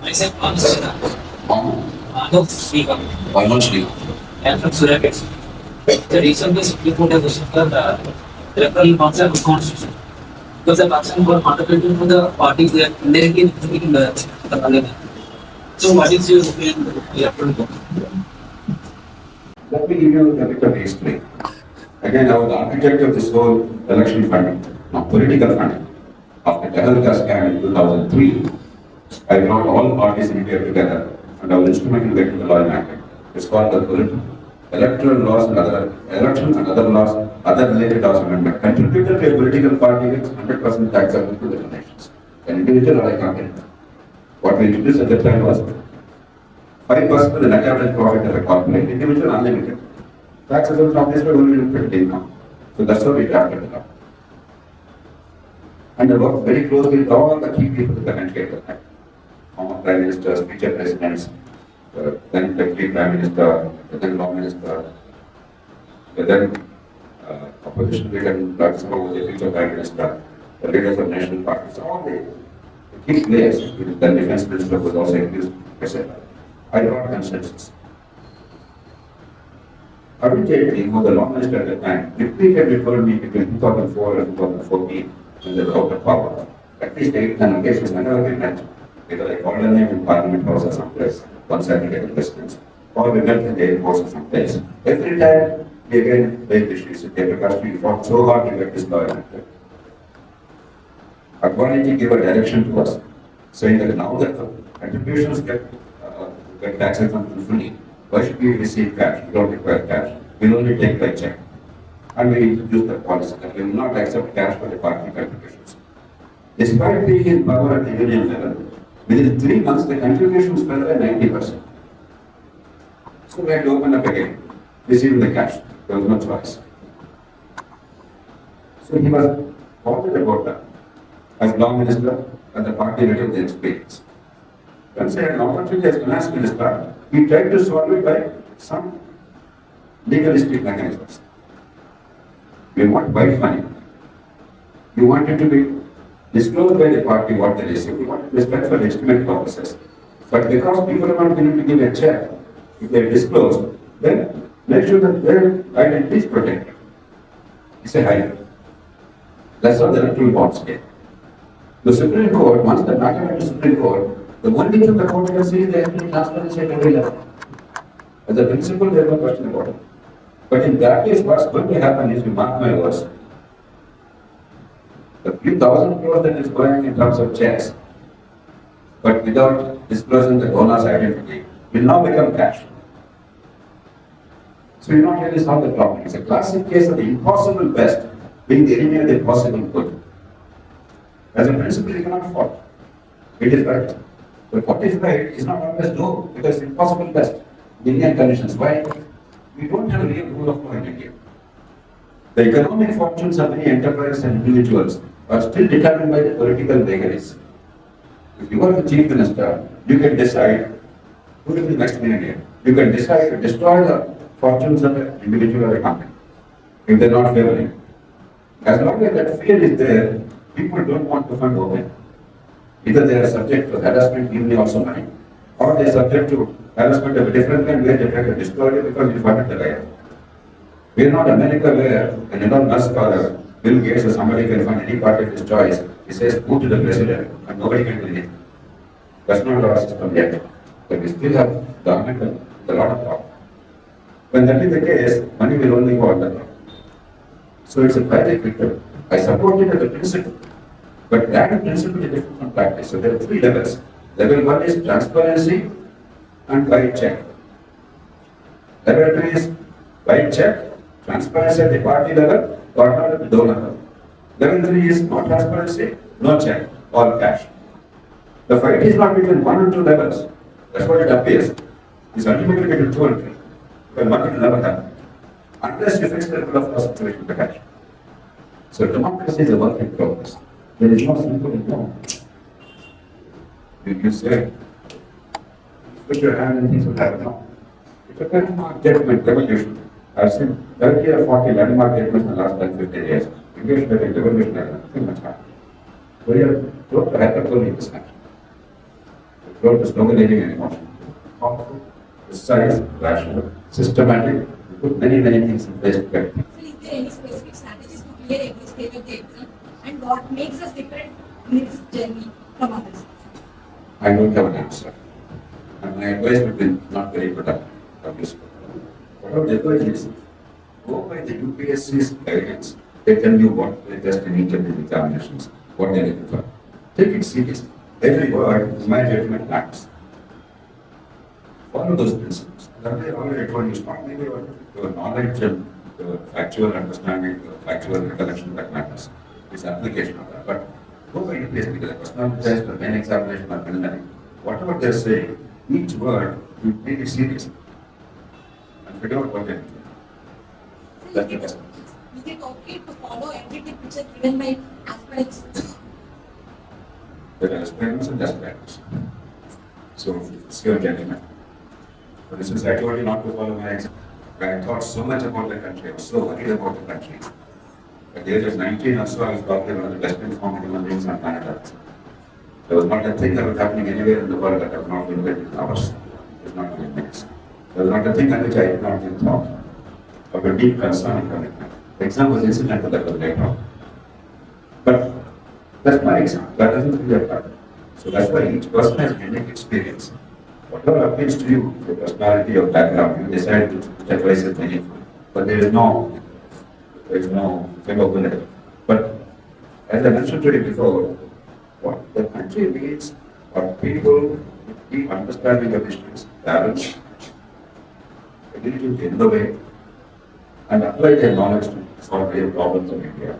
I said honestly. No, speak up. Why not sleep? I am from Surabaya. The reason the Supreme Court has issued the electoral norms are unconstitutional. Because the election were contributing to the parties they are indirectly influencing the parliament. So what is your opinion on the electoral law? Let me give you a bit of history. Again, I was the architect of this whole election funding, political funding. After Tehelka scam in 2003, I brought all parties in India together and I was instrumental in getting the law enacted. It's called the electoral laws and other election and other laws, other related laws amendment. Contributed to a political party gets 100% taxable to the donations. An individual or a company. What we introduced at the time was 5% of the net average profit of a corporate, individual unlimited. Taxable from this way only 15 now. So that's how we drafted it up. And I worked very closely with all the key people in the country at the time. Former Prime Ministers, future Presidents, then Deputy Prime Minister, then Law Minister, then opposition leader in Rajya Sabha was the future Prime Minister, the leaders of national parties, all the key players, the Defense Minister was also increased, etc. I brought consensus. By.J.P. who was the Law Minister at the time, repeatedly told me between 2004 and 2014, when they were out of power, at least 8-10 occasions whenever we met, either I called her name in Parliament House or someplace, one Saturday at Presidents, or we met in the airport or someplace. Every time we again raised issues, because we fought so hard to get this law enacted. Advantage gave a direction to us, saying that now that the contributions get tax exemption fully, why should we receive cash? We don't require cash. We'll only take by check. And we introduced the policy that we will not accept cash for the party contributions. Despite being in power at the union level, within 3 months the contributions fell by 90%. So we had to open up again, receiving the cash. There was no choice. So he was positive about that. As Law Minister and the party leader, the experience. Once I had an opportunity as Finance Minister, we tried to solve it by some legalistic mechanisms. We want white money. We want it to be disclosed by the party what they receive. We want it to be spent for legitimate purposes. But because people are not willing to give a check, if they are disclosed, then make sure that their identity is protected. It's a hybrid. That's how the electoral bonds came. The Supreme Court, once the matter went to the Supreme Court, the one thing the court can see is the electoral transparency at every level. As a principle, there is no question about it. But in that case, what's going to happen is, you mark my words, the few thousand crores that is going in terms of checks, but without disclosing the donor's identity, will now become cash. So you not really solve the problem. It's a classic case of the impossible best being the enemy of the possible good. As a principle, you cannot fault. It is right. But what is right is not always no, because it's impossible best. Indian conditions. Why? We don't have a real rule of law in India. The economic fortunes of many enterprises and individuals are still determined by the political vagaries. If you are the chief minister, you can decide who will be the next millionaire. You can decide to destroy the fortunes of an individual or a company if they're not favoring. As long as that fear is there, people don't want to fund open. Either they are subject to harassment, giving also money, or they are subject to harassment of a different kind where they try to destroy it because you funded the right. We are not America where an Elon Musk or Bill Gates or somebody can fund any party of his choice. He says, move to the president, and nobody can do it. That's not our system yet. But we still have government with a lot of power. When that is the case, money will only go underground. So it's a private victim. I support it as a principle. But that principle is different from practice. So there are 3 levels. Level 1 is transparency and white check. Level 2 is white check, transparency at the party level, partner at the donor level. Level 3 is no transparency, no check, all cash. The fight is not between 1 and 2 levels. That's what it appears. It's ultimately between 2 and 3. But 1 will never happen. Unless you fix the rule of law situation to cash. So democracy is a work in progress. There is no simple no. You say, put your hand and things will happen. No. It's a landmark judgment revolution. I've seen 30 or 40 landmark judgments in the last 10, 15 years. English revolution has nothing much happened. So you are close to hyperbole in this country. Wrote the slogan and emotion. Thoughtful, precise, rational, systematic. We put many, many things in place to get it. So is there any specific strategies to clear every stage of the exam? And what makes us different in this journey from others? I don't have an answer. And my advice would be not very productive or useful. What I would advise is go by the UPSC's guidance. They tell you what they test in each of these examinations, what they are looking for. Take it seriously. Every word, in my judgment, matters. Follow those principles. Earlier, already told you, it's not maybe your knowledge and your factual understanding, your factual recollection that matters. It's application of that. But go by UPSC, because a personal test or an examination or preliminary, whatever they're saying, each word, you take it seriously. And figure out what they're doing. That's the best. Is it okay to follow everything which is given by aspirants? There are aspirants and aspirants. So it's your judgment. For instance, I told you not to follow my exam. I thought so much about the country. I was so worried about the country. At the age of 19 or so, I was probably one of the best informed human beings on planet Earth. There was not a thing that was happening anywhere in the world that I was not involved in hours, if not in minutes. There was not a thing on which I did not give thought of a deep concern and commitment. The exam was incidental, that was later on. But that's my exam. That doesn't really apply. So that's why each person has unique experience. Whatever appeals to you, your personality, your background, you decide which advice is meaningful. But there is no thing over there. But as I mentioned to you before, what the country needs are people with deep understanding of issues, balance, ability to innovate, and apply their knowledge to solve real problems of India.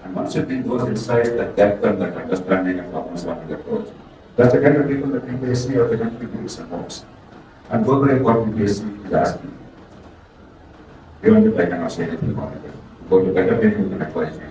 And once you bring those insights, that depth and that understanding and problem solving approach, that's the kind of people that UPSC or the country needs and wants. And go by what UPSC is asking. Beyond it, I cannot say anything more. Go to better people who can advise you.